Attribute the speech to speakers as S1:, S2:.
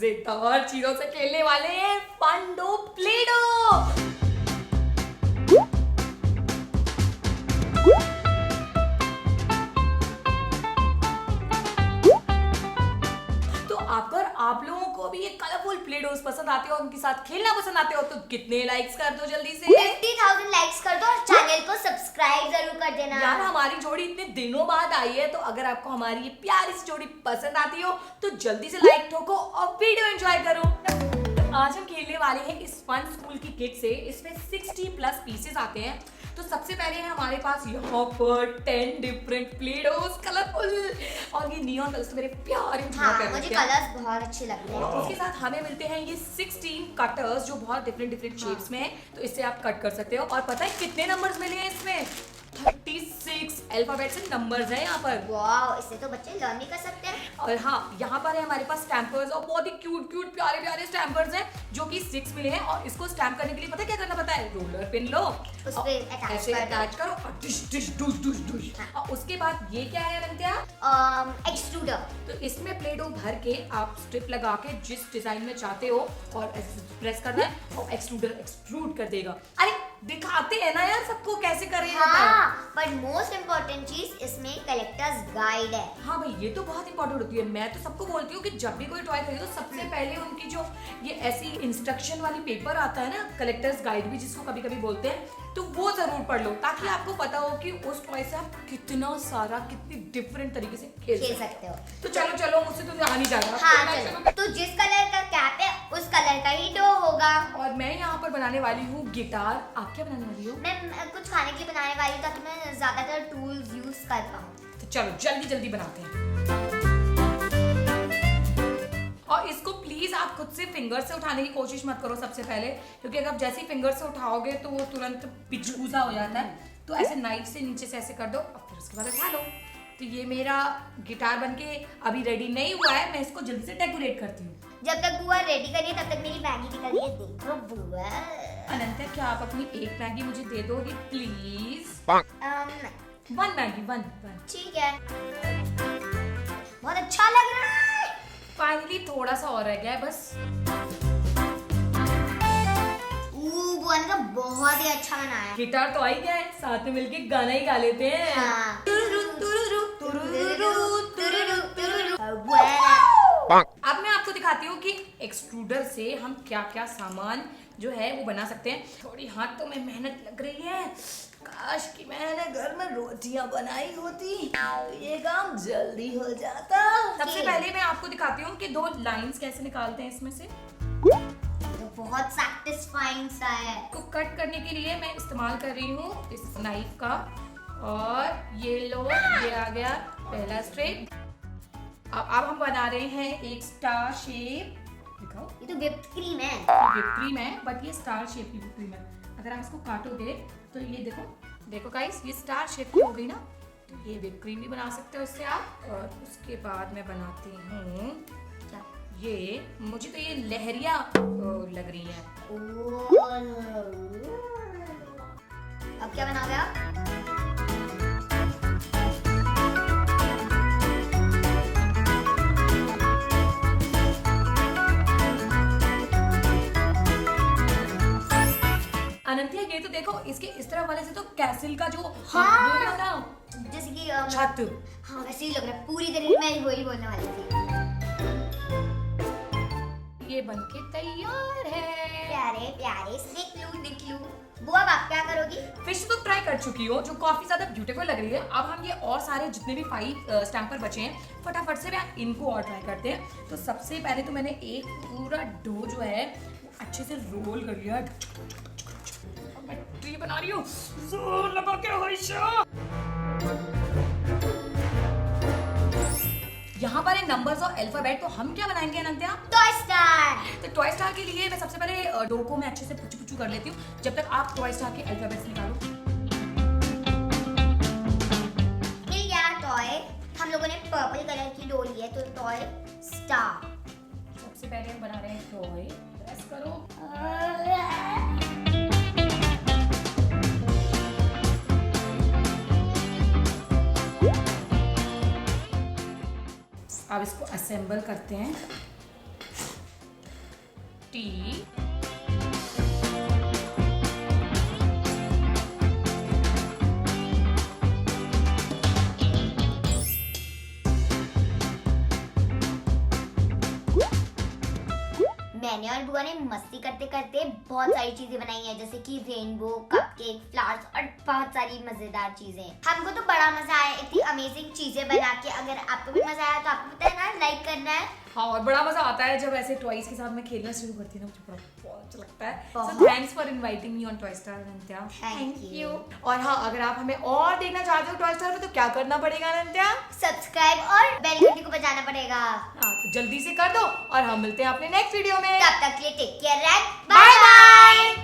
S1: मजेदार चीजों से खेलने वाले हैं फंडो प्लेडो। तो अगर आप लोगों को भी ये कलरफुल प्लेडोस पसंद आते हो, उनके साथ खेलना पसंद आते हो, तो कितने लाइक्स कर दो जल्दी से
S2: 50,000 लाइक्स कर दो और चैनल को सब्सक्राइब जरूर कर देना।
S1: यार हमारी जोड़ी इतने दिनों बाद आई है, तो अगर आपको हमारी ये प्यारी सी जोड़ी पसंद आती हो तो जल्दी से लाइक ठोको और वीडियो एंजॉय करो। आज हम खेलने वाले हैं इस फन स्कूल की किट से। इसमें 60+ पीसेस आते हैं। तो सबसे पहले है हमारे पास यहाँ पर 10 डिफरेंट प्लेडोस कलरफुल, और ये नियॉन कलर्स तो मेरे प्यारे
S2: मुझे कलर्स बहुत अच्छे लग रहे हैं।
S1: उसके साथ हमें मिलते हैं ये 16 कटर्स जो बहुत डिफरेंट शेप्स में है, तो इससे आप कट कर सकते हो। और पता है कितने नंबर्स मिले हैं इसमें? 36 अल्फाबेट्स एंड नंबर्स हैं यहाँ पर।
S2: वाओ, इससे तो बच्चे लर्न भी कर सकते हैं।
S1: और हाँ, यहाँ पर है हमारे पास स्टैम्पर्स, और बहुत ही क्यूट प्यारे स्टैम्पर्स हैं जो कि 6 मिले हैं। और इसको स्टैम्प करने के लिए पता है क्या करना पड़ता है? रोलर पिन लो,
S2: उस पे
S1: अटैच करो और डिश डुश। और उसके बाद ये क्या है अनंत्या?
S2: एक्सट्रूडर।
S1: तो इसमें प्लेडो भर के आप स्ट्रिप लगा के जिस डिजाइन में चाहते हो और प्रेस करना है और एक्सट्रूड कर देगा। अरे दिखाते हैं ना यार सबको कैसे कर रहे हैं।
S2: पर मोस्ट इम्पोर्टेंट चीज इसमें कलेक्टर्स गाइड है।
S1: हाँ भाई, ये तो बहुत इंपॉर्टेंट होती है। मैं तो सबको बोलती हूँ कि जब भी कोई टॉय खरीदो सबसे पहले उनकी जो ये ऐसी इंस्ट्रक्शन वाली पेपर आता है ना, कलेक्टर्स गाइड भी जिसको कभी कभी बोलते हैं, तो वो जरूर पढ़ लो, ताकि आपको पता हो कि उस टॉय से आप कितनी डिफरेंट तरीके से खेल सकते हो। तो चलो मुझसे तो आ नहीं जाएगा।
S2: हाँ, चलो। तो जिस कलर का कैप है उस कलर का ही डो होगा।
S1: और मैं यहाँ पर बनाने वाली हूँ गिटार। आप क्या बनाने वाली हो?
S2: मैं कुछ खाने के लिए बनाने वाली हूँ ताकि मैं ज्यादातर टूल्स यूज कर पाऊँ।
S1: तो चलो जल्दी बनाते हैं। और इसको प्लीज आप खुद से फिंगर से उठाने की कोशिश मत करो सबसे पहले, क्योंकि अगर आप जैसे ही फिंगर से उठाओगे तो वो तुरंत पिचकूसा हो जाता है। तो ऐसे नाइफ से नीचे से ऐसे कर दो और फिर उसके बाद उठा लो। तो ये मेरा गिटार बनके अभी रेडी नहीं हुआ है, मैं इसको जल्दी से डेकोरेट करती हूँ।
S2: जब तक बुआ रेडी करिए तब तक मेरी मैगी निकल रही है। देखो बुआ।
S1: अनंत्या, क्या आप अपनी एक मैगी मुझे दे दोगे प्लीज? 1 मैगी, 1।
S2: ठीक है, बहुत अच्छा लग रहा है।
S1: फाइनली थोड़ा सा और रह गया है बस।
S2: बुआ ने तो बहुत ही अच्छा बनाया।
S1: गिटार तो आ ही गया है, साथ में मिलके गाना ही गा लेते हैं।
S2: हाँ।
S1: अब मैं आपको दिखाती हूँ कि एक्सट्रूडर से हम क्या क्या सामान जो है वो बना सकते हैं। थोड़ी हाथों में मेहनत लग रही है। काश कि मैंने घर में रोटियां बनाई होती तो ये काम जल्दी हो जाता। सबसे पहले मैं आपको दिखाती हूँ कि 2 लाइंस कैसे निकालते हैं इसमें से।
S2: तो बहुत सैटिस्फाइंग सा है।
S1: को कट करने के लिए मैं इस्तेमाल कर रही हूँ इस नाइफ का। और ये लो, ये आ गया पहला स्ट्रिप। अब हम बना रहे हैं एक स्टार शेप। दिखाओ,
S2: ये तो व्हिप्ड क्रीम है।
S1: व्हिप्ड क्रीम है, बट ये स्टार शेप की व्हिप्ड क्रीम है। अगर आप इसको काटोगे तो ये देखो गाइस, ये स्टार शेप की हो गई ना। तो ये व्हिप्ड क्रीम भी बना सकते हो इससे आप। और उसके बाद मैं बनाती हूँ क्या, ये मुझे तो ये लहरिया लग रही है।
S2: अब क्या बनाओगे आप?
S1: अनंत्या, ये तो देखो, इसके इस तरफ वाले से तो कैसल का जो
S2: जैसे कि
S1: छत।
S2: हाँ, वैसे ही लग रहा है पूरी तरह। मैं वही बोलने वाली थी।
S1: ये बनके तैयार है।
S2: प्यारे निकलू। बुआ, आप क्या करोगी?
S1: फिश तो ट्राई कर चुकी हो, जो काफी ज्यादा ब्यूटीफुल लग रही है। अब हम ये और सारे जितने भी 5 स्टैम्पर बचे हैं, फटाफट से मैं इनको और ट्राई करते हैं। तो सबसे पहले तो मैंने एक पूरा डो जो है अच्छे से रोल कर लिया। मैं ट्री बना रही हूँ, जोर लगा के हमेशा। यहाँ पर है नंबर्स और अल्फाबेट। तो हम क्या बनाएंगे अनंत्या?
S2: Toy star.
S1: तो टॉय स्टार के लिए मैं सबसे पहले डो को मैं अच्छे से पुचू कर लेती हूँ, जब तक आप टॉय स्टार के अल्फाबेट्स निकालो।
S2: मिल गया टॉय। हम लोगों ने पर्पल कलर की डो ली है, तो टॉय स्टार।
S1: सबसे पहले हम बना रहे हैं टॉय। प्रेस करो। अब इसको असेंबल करते हैं। टी।
S2: मैंने और बुआ ने मस्ती करते करते बहुत सारी चीजें बनाई हैं, जैसे कि रेनबो, कपकेक, फ्लावर्स और बहुत सारी मजेदार चीजें। हमको तो बड़ा मजा आया इतनी अमेजिंग चीजें बना के। अगर आपको भी मजा आया तो आपको पता है ना, लाइक करना है।
S1: हाँ, और बड़ा मजा आता है जब ऐसे टॉयज के साथ मैं खेलना शुरू करती हूँ ना, मुझे बहुत अच्छा लगता है। So thanks for inviting me on toy star Anantya.
S2: Thank you.
S1: और हाँ, अगर आप हमें और देखना चाहते हो टॉय स्टार में तो क्या करना पड़ेगा अनंत्या?
S2: सब्सक्राइब और बेल घंटी को बजाना पड़ेगा।
S1: हाँ, तो जल्दी से कर दो और हम मिलते हैं अपने नेक्स्ट वीडियो में।
S2: तब तक के लिए take care and
S1: bye
S2: bye bye.